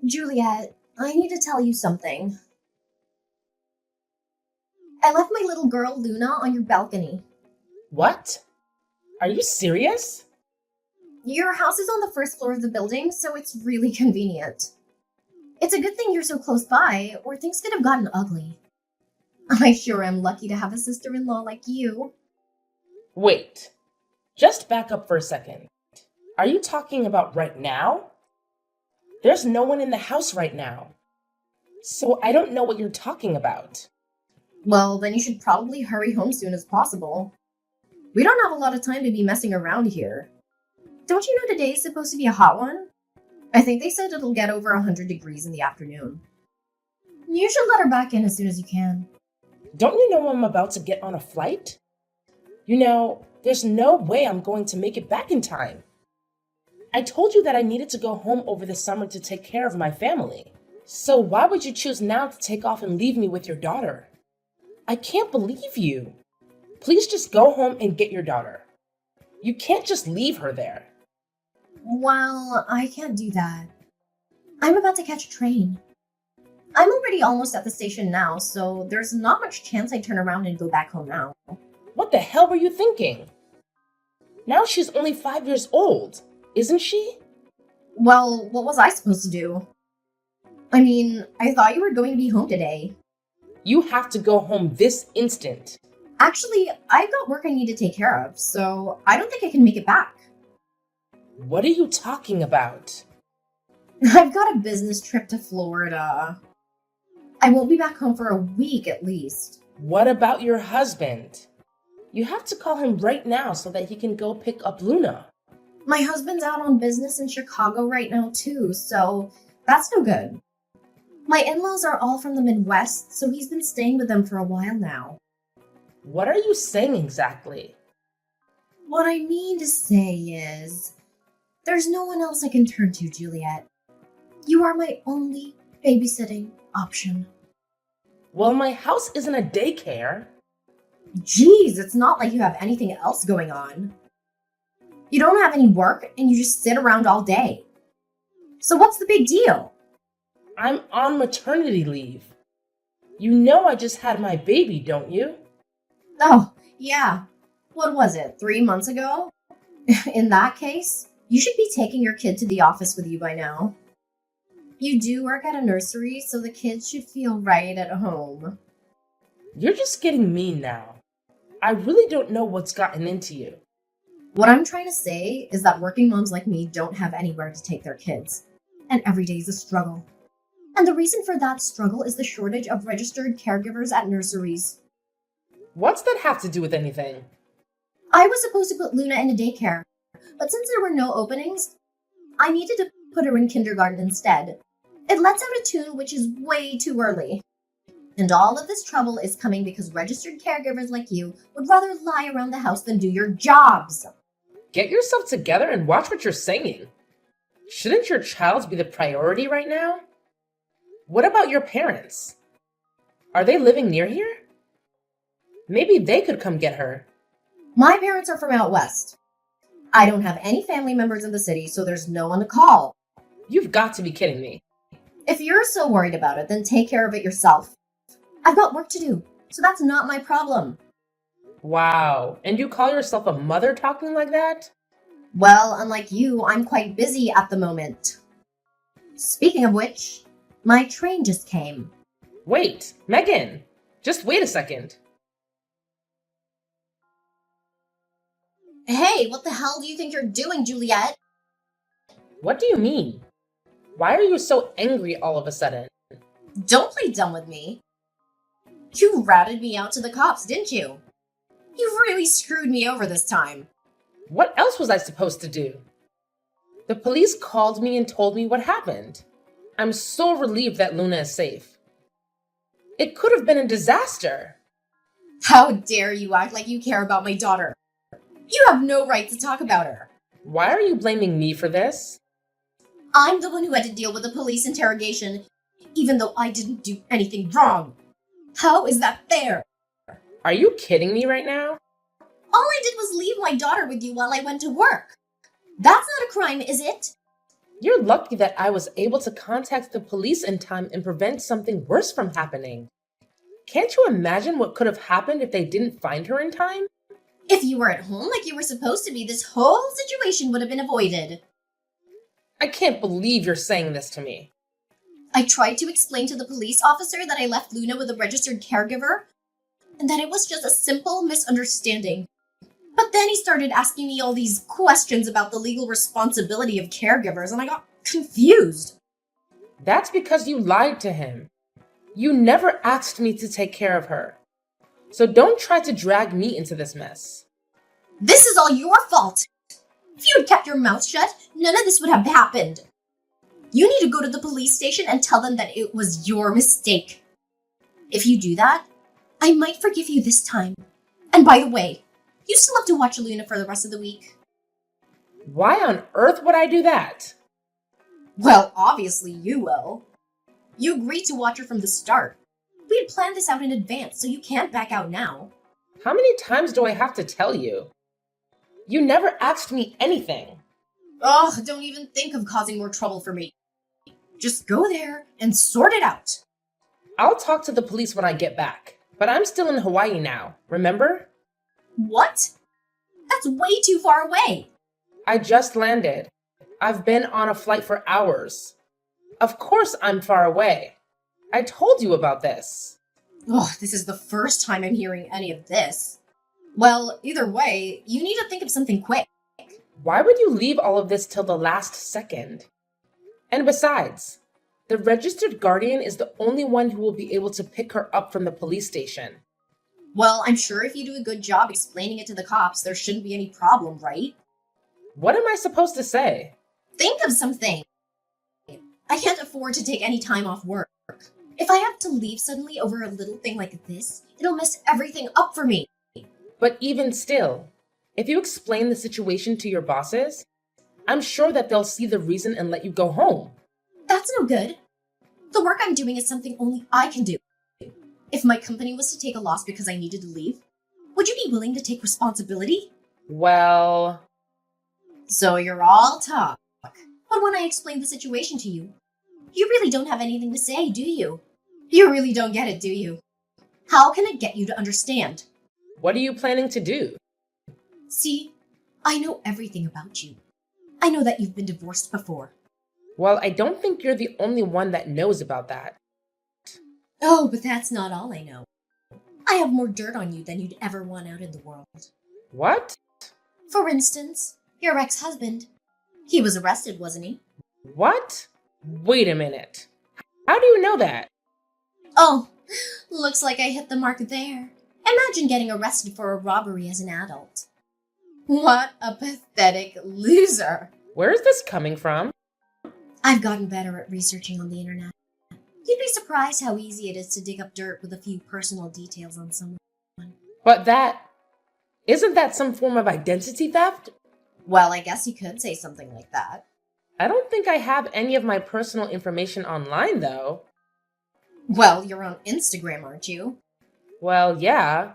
Juliet, I need to tell you something. I left my little girl Luna on your balcony. What? Are you serious? Your house is on the first floor of the building, so it's really convenient. It's a good thing you're so close by, or things could have gotten ugly. I sure am lucky to have a sister-in-law like you. Wait, just back up for a second. Are you talking about right now? There's no one in the house right now. So I don't know what you're talking about. Well, then you should probably hurry home soon as possible. We don't have a lot of time to be messing around here. Don't you know today's supposed to be a hot one? I think they said it'll get over 100 degrees in the afternoon. You should let her back in as soon as you can. Don't you know I'm about to get on a flight? You know, there's no way I'm going to make it back in time. I told you that I needed to go home over the summer to take care of my family. So why would you choose now to take off and leave me with your daughter? I can't believe you. Please just go home and get your daughter. You can't just leave her there. Well, I can't do that. I'm about to catch a train. I'm already almost at the station now, so there's not much chance I turn around and go back home now. What the hell were you thinking? Now she's only 5 years old, isn't she? Well, what was I supposed to do? I mean, I thought you were going to be home today. You have to go home this instant. Actually, I've got work I need to take care of, so I don't think I can make it back. What are you talking about? I've got a business trip to Florida. I won't be back home for a week at least. What about your husband? You have to call him right now so that he can go pick up Luna. My husband's out on business in Chicago right now too, so that's no good. My in-laws are all from the Midwest, so he's been staying with them for a while now. What are you saying exactly? What I mean to say is, there's no one else I can turn to, Juliet. You are my only babysitting option. Well, my house isn't a daycare. Geez, it's not like you have anything else going on. You don't have any work, and you just sit around all day. So what's the big deal? I'm on maternity leave. You know I just had my baby, don't you? Oh, yeah. What was it, 3 months ago? In that case, you should be taking your kid to the office with you by now. You do work at a nursery, so the kids should feel right at home. You're just getting mean now. I really don't know what's gotten into you. What I'm trying to say is that working moms like me don't have anywhere to take their kids. And every day is a struggle. And the reason for that struggle is the shortage of registered caregivers at nurseries. What's that have to do with anything? I was supposed to put Luna in a daycare, but since there were no openings, I needed to put her in kindergarten instead. It lets out a tune which is way too early. And all of this trouble is coming because registered caregivers like you would rather lie around the house than do your jobs. Get yourself together and watch what you're saying. Shouldn't your child be the priority right now? What about your parents? Are they living near here? Maybe they could come get her. My parents are from out west. I don't have any family members in the city, so there's no one to call. You've got to be kidding me. If you're so worried about it, then take care of it yourself. I've got work to do, so that's not my problem. Wow, and you call yourself a mother talking like that? Well, unlike you, I'm quite busy at the moment. Speaking of which, my train just came. Wait, Megan, just wait a second. Hey, what the hell do you think you're doing, Juliet? What do you mean? Why are you so angry all of a sudden? Don't play dumb with me. You ratted me out to the cops, didn't you? You really screwed me over this time. What else was I supposed to do? The police called me and told me what happened. I'm so relieved that Luna is safe. It could have been a disaster. How dare you act like you care about my daughter? You have no right to talk about her. Why are you blaming me for this? I'm the one who had to deal with the police interrogation, even though I didn't do anything wrong. How is that fair? Are you kidding me right now? All I did was leave my daughter with you while I went to work. That's not a crime, is it? You're lucky that I was able to contact the police in time and prevent something worse from happening. Can't you imagine what could have happened if they didn't find her in time? If you were at home like you were supposed to be, this whole situation would have been avoided. I can't believe you're saying this to me. I tried to explain to the police officer that I left Luna with a registered caregiver, and that it was just a simple misunderstanding. But then he started asking me all these questions about the legal responsibility of caregivers, and I got confused. That's because you lied to him. You never asked me to take care of her. So don't try to drag me into this mess. This is all your fault. If you had kept your mouth shut, none of this would have happened. You need to go to the police station and tell them that it was your mistake. If you do that, I might forgive you this time. And by the way, you still have to watch Luna for the rest of the week. Why on earth would I do that? Well, obviously you will. You agreed to watch her from the start. We had planned this out in advance, so you can't back out now. How many times do I have to tell you? You never asked me anything. Ugh, don't even think of causing more trouble for me. Just go there and sort it out. I'll talk to the police when I get back, but I'm still in Hawaii now, remember? What? That's way too far away. I just landed. I've been on a flight for hours. Of course I'm far away. I told you about this. Ugh, this is the first time I'm hearing any of this. Well, either way, you need to think of something quick. Why would you leave all of this till the last second? And besides, the registered guardian is the only one who will be able to pick her up from the police station. Well, I'm sure if you do a good job explaining it to the cops, there shouldn't be any problem, right? What am I supposed to say? Think of something. I can't afford to take any time off work. If I have to leave suddenly over a little thing like this, it'll mess everything up for me. But even still, if you explain the situation to your bosses, I'm sure that they'll see the reason and let you go home. That's no good. The work I'm doing is something only I can do. If my company was to take a loss because I needed to leave, would you be willing to take responsibility? Well... So you're all talk. But when I explain the situation to you, you really don't have anything to say, do you? You really don't get it, do you? How can I get you to understand? What are you planning to do? See, I know everything about you. I know that you've been divorced before. Well, I don't think you're the only one that knows about that. Oh, but that's not all I know. I have more dirt on you than you'd ever want out in the world. What? For instance, your ex-husband. He was arrested, wasn't he? What? Wait a minute. How do you know that? Oh, looks like I hit the mark there. Imagine getting arrested for a robbery as an adult. What a pathetic loser. Where is this coming from? I've gotten better at researching on the internet. You'd be surprised how easy it is to dig up dirt with a few personal details on someone. But isn't that some form of identity theft? Well, I guess you could say something like that. I don't think I have any of my personal information online, though. Well, you're on Instagram, aren't you? Well, yeah,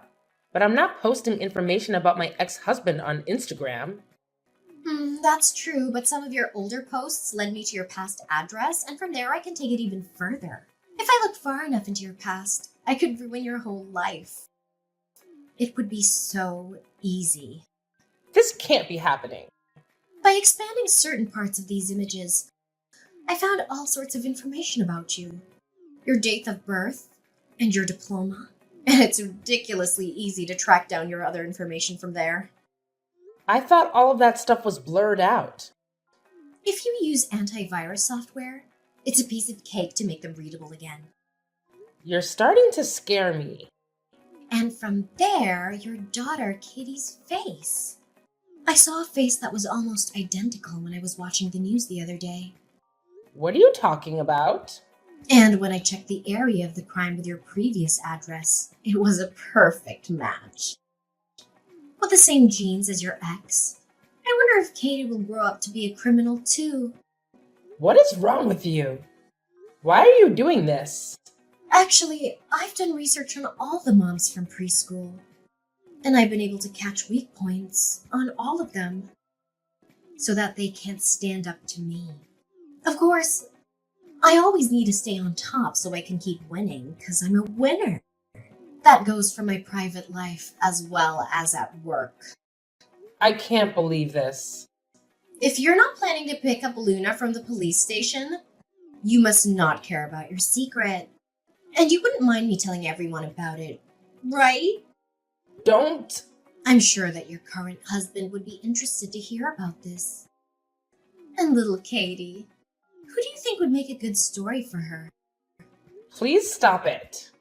but I'm not posting information about my ex-husband on Instagram. That's true, but some of your older posts led me to your past address, and from there I can take it even further. If I look far enough into your past, I could ruin your whole life. It would be so easy. This can't be happening. By expanding certain parts of these images, I found all sorts of information about you. Your date of birth, and your diploma. And it's ridiculously easy to track down your other information from there. I thought all of that stuff was blurred out. If you use antivirus software, it's a piece of cake to make them readable again. You're starting to scare me. And from there, your daughter Katie's face. I saw a face that was almost identical when I was watching the news the other day. What are you talking about? And when I checked the area of the crime with your previous address, it was a perfect match. With the same genes as your ex. I wonder if Katie will grow up to be a criminal too. What is wrong with you? Why are you doing this? Actually, I've done research on all the moms from preschool. And I've been able to catch weak points on all of them. So that they can't stand up to me. Of course, I always need to stay on top so I can keep winning, because I'm a winner. That goes for my private life as well as at work. I can't believe this. If you're not planning to pick up Luna from the police station, you must not care about your secret. And you wouldn't mind me telling everyone about it, right? Don't. I'm sure that your current husband would be interested to hear about this. And little Katie, who do you think would make a good story for her? Please stop it.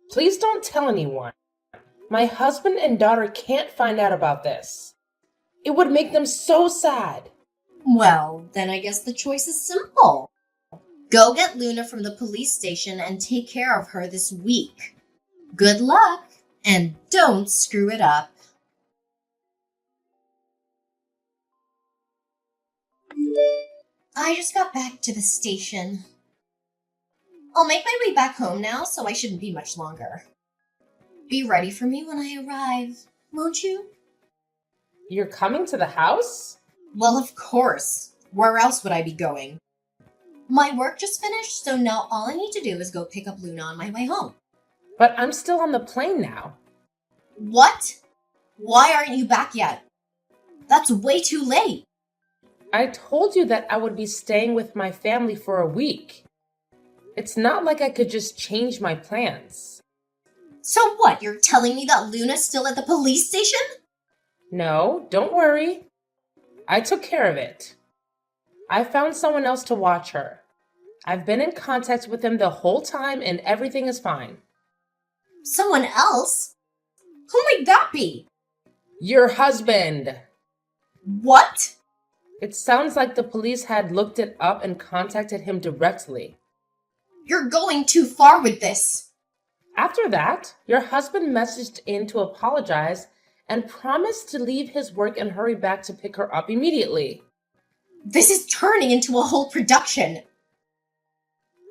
Please don't tell anyone. My husband and daughter can't find out about this. It would make them so sad. Well, then I guess the choice is simple. Go get Luna from the police station and take care of her this week. Good luck, and don't screw it up. I just got back to the station. I'll make my way back home now, so I shouldn't be much longer. Be ready for me when I arrive, won't you? You're coming to the house? Well, of course. Where else would I be going? My work just finished, so now all I need to do is go pick up Luna on my way home. But I'm still on the plane now. What? Why aren't you back yet? That's way too late. I told you that I would be staying with my family for a week. It's not like I could just change my plans. So what, you're telling me that Luna's still at the police station? No, don't worry. I took care of it. I found someone else to watch her. I've been in contact with him the whole time and everything is fine. Someone else? Who might that be? Your husband! What? It sounds like the police had looked it up and contacted him directly. You're going too far with this. After that, your husband messaged in to apologize and promised to leave his work and hurry back to pick her up immediately. This is turning into a whole production.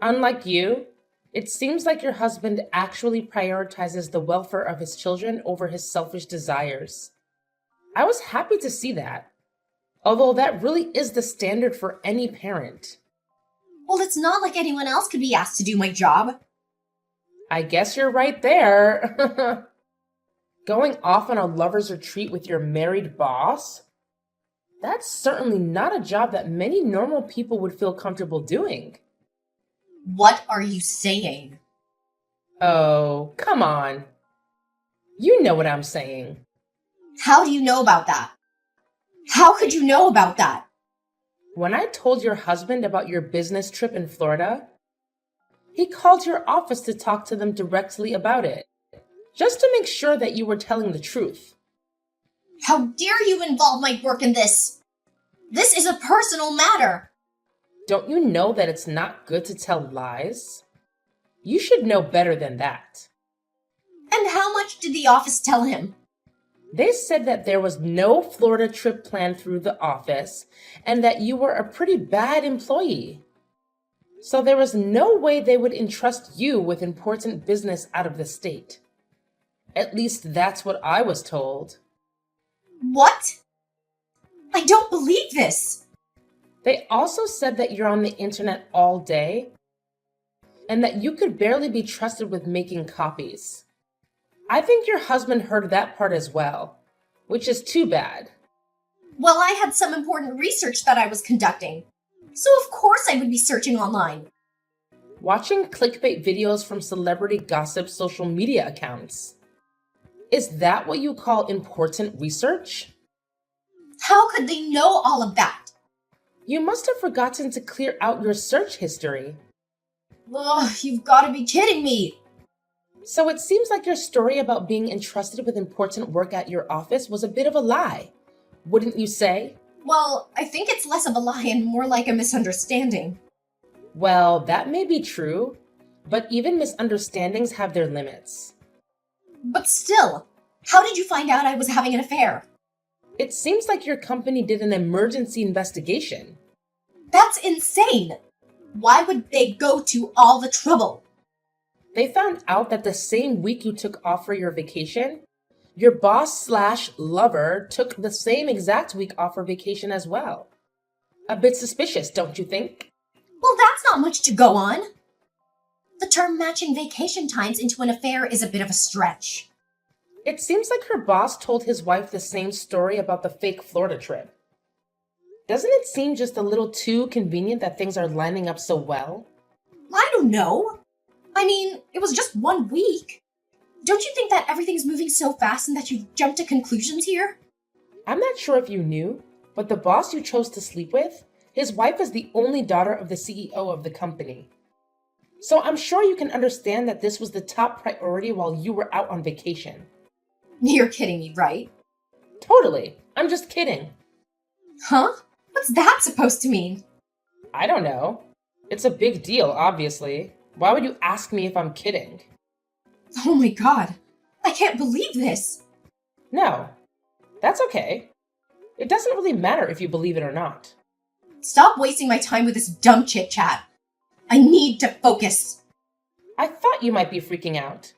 Unlike you, it seems like your husband actually prioritizes the welfare of his children over his selfish desires. I was happy to see that, although that really is the standard for any parent. Well, it's not like anyone else could be asked to do my job. I guess you're right there. Going off on a lover's retreat with your married boss? That's certainly not a job that many normal people would feel comfortable doing. What are you saying? Oh, come on. You know what I'm saying. How do you know about that? How could you know about that? When I told your husband about your business trip in Florida, he called your office to talk to them directly about it, just to make sure that you were telling the truth. How dare you involve my work in this? This is a personal matter. Don't you know that it's not good to tell lies? You should know better than that. And how much did the office tell him? They said that there was no Florida trip planned through the office and that you were a pretty bad employee. So there was no way they would entrust you with important business out of the state. At least that's what I was told. What? I don't believe this. They also said that you're on the internet all day and that you could barely be trusted with making copies. I think your husband heard that part as well, which is too bad. Well, I had some important research that I was conducting, so of course I would be searching online. Watching clickbait videos from celebrity gossip social media accounts. Is that what you call important research? How could they know all of that? You must have forgotten to clear out your search history. Ugh, you've got to be kidding me. So it seems like your story about being entrusted with important work at your office was a bit of a lie, wouldn't you say? Well, I think it's less of a lie and more like a misunderstanding. Well, that may be true, but even misunderstandings have their limits. But still, how did you find out I was having an affair? It seems like your company did an emergency investigation. That's insane! Why would they go to all the trouble? They found out that the same week you took off for your vacation, your boss/lover took the same exact week off for vacation as well. A bit suspicious, don't you think? Well, that's not much to go on. The term matching vacation times into an affair is a bit of a stretch. It seems like her boss told his wife the same story about the fake Florida trip. Doesn't it seem just a little too convenient that things are lining up so well? I don't know. I mean, it was just 1 week. Don't you think that everything's moving so fast and that you've jumped to conclusions here? I'm not sure if you knew, but the boss you chose to sleep with, his wife is the only daughter of the CEO of the company. So I'm sure you can understand that this was the top priority while you were out on vacation. You're kidding me, right? Totally. I'm just kidding. Huh? What's that supposed to mean? I don't know. It's a big deal, obviously. Why would you ask me if I'm kidding? Oh my god. I can't believe this. No. That's okay. It doesn't really matter if you believe it or not. Stop wasting my time with this dumb chit-chat. I need to focus. I thought you might be freaking out.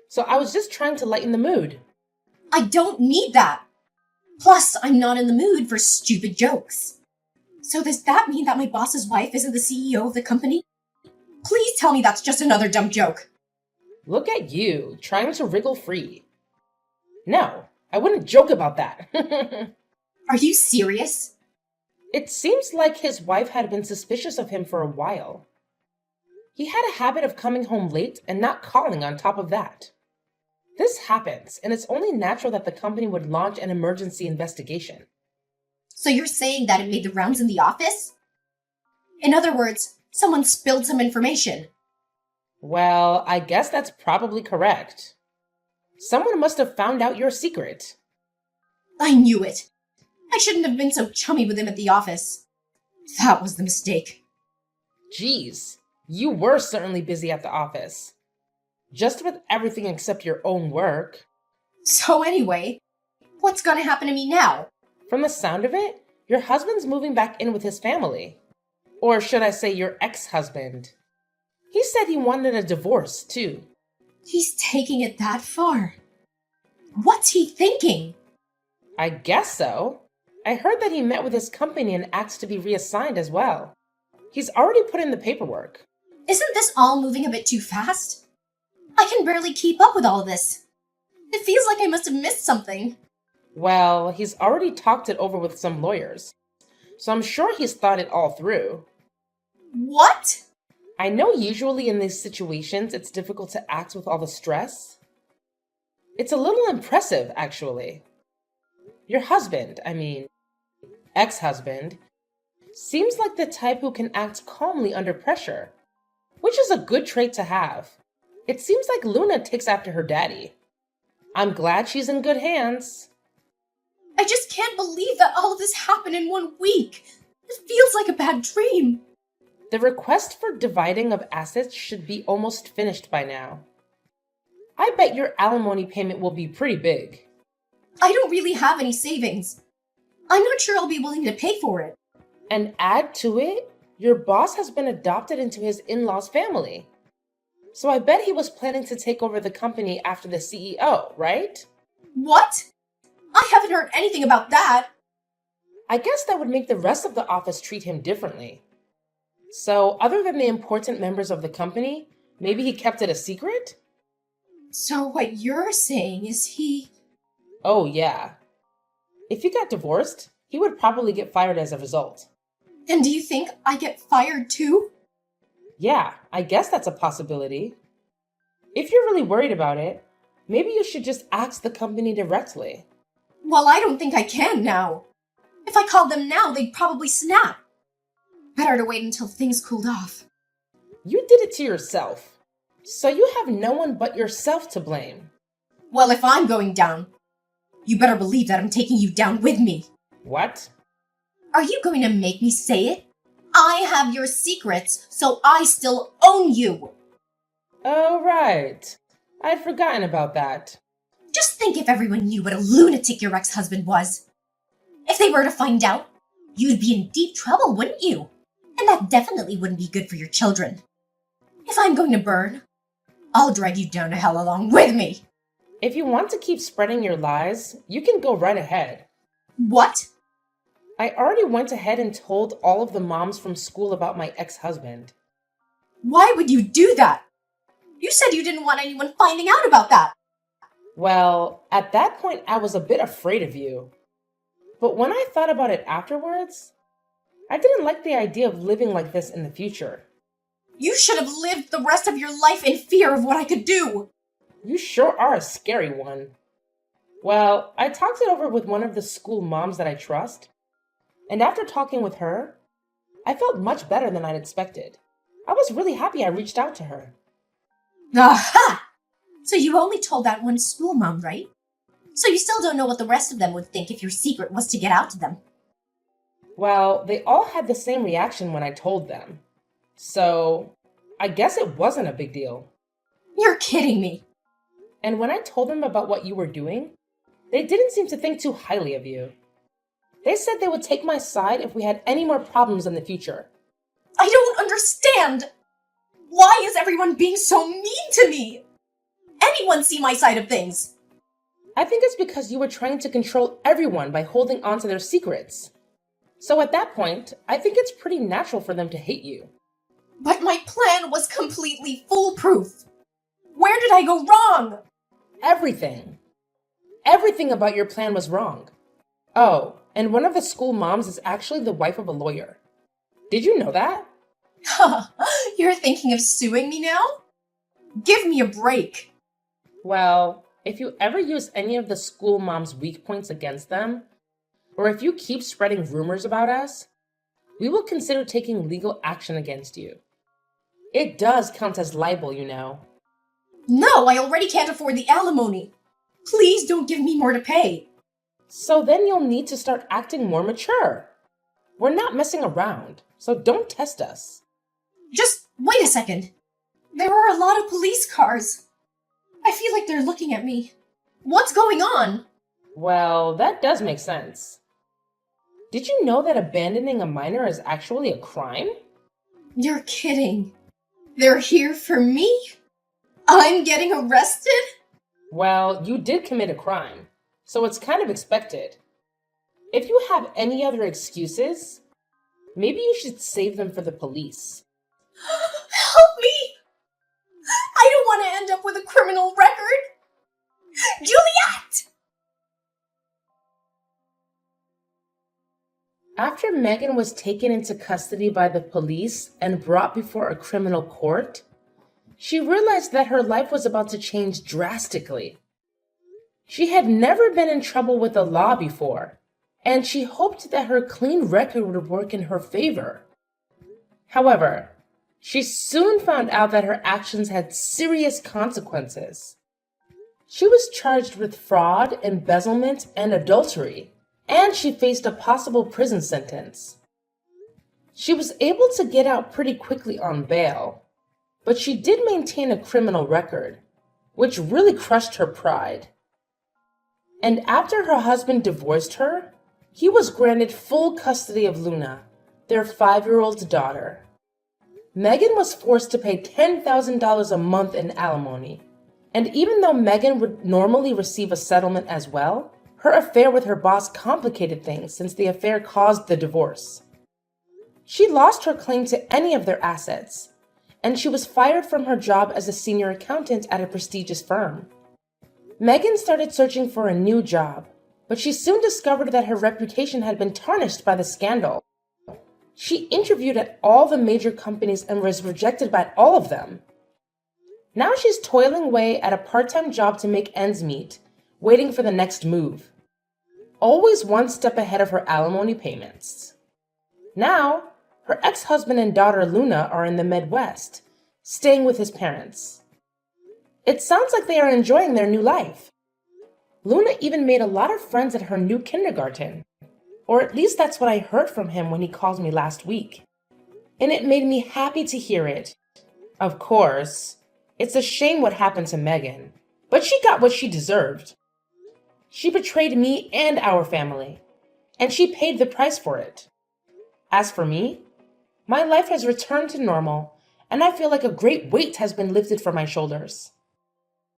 So I was just trying to lighten the mood. I don't need that. Plus, I'm not in the mood for stupid jokes. So does that mean that my boss's wife isn't the CEO of the company? Please tell me that's just another dumb joke. Look at you, trying to wriggle free. No, I wouldn't joke about that. Are you serious? It seems like his wife had been suspicious of him for a while. He had a habit of coming home late and not calling on top of that. This happens, and it's only natural that the company would launch an emergency investigation. So you're saying that it made the rounds in the office? In other words, someone spilled some information. Well, I guess that's probably correct. Someone must have found out your secret. I knew it. I shouldn't have been so chummy with him at the office. That was the mistake. Geez, you were certainly busy at the office. Just with everything except your own work. So anyway, what's gonna happen to me now? From the sound of it, your husband's moving back in with his family. Or should I say your ex-husband. He said he wanted a divorce, too. He's taking it that far. What's he thinking? I guess so. I heard that he met with his company and asked to be reassigned as well. He's already put in the paperwork. Isn't this all moving a bit too fast? I can barely keep up with all of this. It feels like I must have missed something. Well, he's already talked it over with some lawyers, so I'm sure he's thought it all through. What? I know usually in these situations it's difficult to act with all the stress. It's a little impressive, actually. Your husband, ex-husband, seems like the type who can act calmly under pressure, which is a good trait to have. It seems like Luna takes after her daddy. I'm glad she's in good hands. I just can't believe that all of this happened in 1 week. It feels like a bad dream. The request for dividing of assets should be almost finished by now. I bet your alimony payment will be pretty big. I don't really have any savings. I'm not sure I'll be willing to pay for it. And add to it, your boss has been adopted into his in-laws' family. So I bet he was planning to take over the company after the CEO, right? What? I haven't heard anything about that. I guess that would make the rest of the office treat him differently. So, other than the important members of the company, maybe he kept it a secret? So what you're saying is he... Oh, yeah. If he got divorced, he would probably get fired as a result. And do you think I get fired too? Yeah, I guess that's a possibility. If you're really worried about it, maybe you should just ask the company directly. Well, I don't think I can now. If I called them now, they'd probably snap. Better to wait until things cooled off. You did it to yourself. So you have no one but yourself to blame. Well, if I'm going down, you better believe that I'm taking you down with me. What? Are you going to make me say it? I have your secrets, so I still own you. Oh, right. I'd forgotten about that. Just think if everyone knew what a lunatic your ex-husband was. If they were to find out, you'd be in deep trouble, wouldn't you? And that definitely wouldn't be good for your children. If I'm going to burn, I'll drag you down to hell along with me. If you want to keep spreading your lies, you can go right ahead. What? I already went ahead and told all of the moms from school about my ex-husband. Why would you do that? You said you didn't want anyone finding out about that. Well, at that point, I was a bit afraid of you. But when I thought about it afterwards, I didn't like the idea of living like this in the future. You should have lived the rest of your life in fear of what I could do. You sure are a scary one. Well, I talked it over with one of the school moms that I trust, and after talking with her, I felt much better than I'd expected. I was really happy I reached out to her. Aha! So you only told that one school mom, right? So you still don't know what the rest of them would think if your secret was to get out to them. Well, they all had the same reaction when I told them. So, I guess it wasn't a big deal. You're kidding me. And when I told them about what you were doing, they didn't seem to think too highly of you. They said they would take my side if we had any more problems in the future. I don't understand. Why is everyone being so mean to me? Anyone see my side of things? I think it's because you were trying to control everyone by holding on to their secrets. So at that point, I think it's pretty natural for them to hate you. But my plan was completely foolproof. Where did I go wrong? Everything. Everything about your plan was wrong. Oh, and one of the school moms is actually the wife of a lawyer. Did you know that? You're thinking of suing me now? Give me a break. Well, if you ever use any of the school moms' weak points against them, or if you keep spreading rumors about us, we will consider taking legal action against you. It does count as libel, you know. No, I already can't afford the alimony. Please don't give me more to pay. So then you'll need to start acting more mature. We're not messing around, so don't test us. Just wait a second. There are a lot of police cars. I feel like they're looking at me. What's going on? Well, that does make sense. Did you know that abandoning a minor is actually a crime? You're kidding. They're here for me? I'm getting arrested? Well, you did commit a crime, so it's kind of expected. If you have any other excuses, maybe you should save them for the police. Help me! I don't want to end up with a criminal record! Juliet! After Megan was taken into custody by the police and brought before a criminal court, she realized that her life was about to change drastically. She had never been in trouble with the law before, and she hoped that her clean record would work in her favor. However, she soon found out that her actions had serious consequences. She was charged with fraud, embezzlement, and adultery, and she faced a possible prison sentence. She was able to get out pretty quickly on bail, but she did maintain a criminal record, which really crushed her pride. And after her husband divorced her, he was granted full custody of Luna, their 5-year-old daughter. Megan was forced to pay $10,000 a month in alimony, and even though Megan would normally receive a settlement as well, her affair with her boss complicated things since the affair caused the divorce. She lost her claim to any of their assets, and she was fired from her job as a senior accountant at a prestigious firm. Megan started searching for a new job, but she soon discovered that her reputation had been tarnished by the scandal. She interviewed at all the major companies and was rejected by all of them. Now she's toiling away at a part-time job to make ends meet, waiting for the next move. Always one step ahead of her alimony payments. Now, her ex-husband and daughter Luna are in the Midwest, staying with his parents. It sounds like they are enjoying their new life. Luna even made a lot of friends at her new kindergarten. Or at least that's what I heard from him when he called me last week. And it made me happy to hear it. Of course, it's a shame what happened to Megan, but she got what she deserved. She betrayed me and our family, and she paid the price for it. As for me, my life has returned to normal, and I feel like a great weight has been lifted from my shoulders.